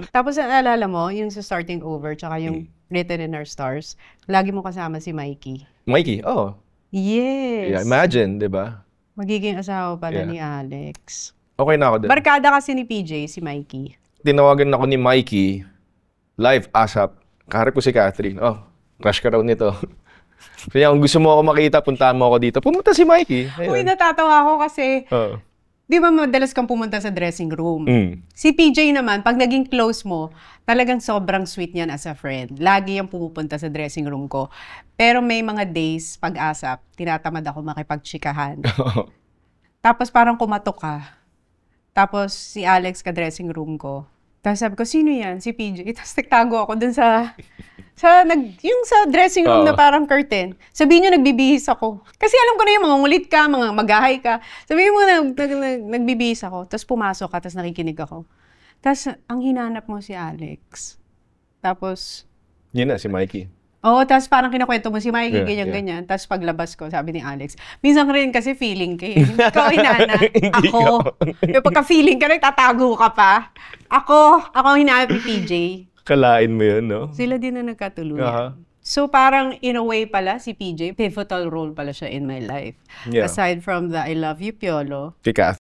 Tapos naalala mo, yung sa Starting Over, tsaka yung Written in Our Stars, lagi mo kasama si Mikey. Mikey, oh. Yes. Yeah, imagine, di ba? Magiging asawa pala ni Alex. Okay na ako din. Barkada kasi ni PJ, si Mikey. Tinawagan ako ni Mikey, live, ASAP. Kaharap ko si Catherine. Oh, rush ka raw nito. Kaya kung gusto mo ako makita, puntahan mo ako dito. Pumunta si Mikey. Ayun. Uy, natatawa ako kasi, di ba madalas kang pumunta sa dressing room? Si PJ naman, pag naging close mo, talagang sobrang sweet niyan as a friend. Lagi yung pumupunta sa dressing room ko. Pero may mga days, pag-asap, tinatamad ako makipagtsikahan. Tapos parang kumatok ka. Tapos si Alex ka-dressing room ko. Tapos sabi ko, sino yan? Si PJ. Tapos nagtago ako dun yung sa dressing room na parang curtain. Sabihin nyo, nagbibihis ako. Kasi alam ko na yung mga ngulit ka, mga magahay ka. Sabihin mo na nagbibihis ako. Tapos pumasok ka, tapos nakikinig ako. Tapos ang hinanap mo si Alex. Tapos... Yun na, si Mikey. Oo, tapos parang kinakwento mo si Mikey, ganyan-ganyan. Tapos paglabas ko, sabi ni Alex, minsan rin kasi feeling ka eh. Ikaw hinana, ako. Yung pagka-feeling ka, nagtatago ka pa. Ako hinanap ni PJ. Kalain mo yun, no? Sila din na nagkatuluyan. So parang in a way pala, si PJ, pivotal role pala siya in my life. Aside from the I Love You, Piolo. Si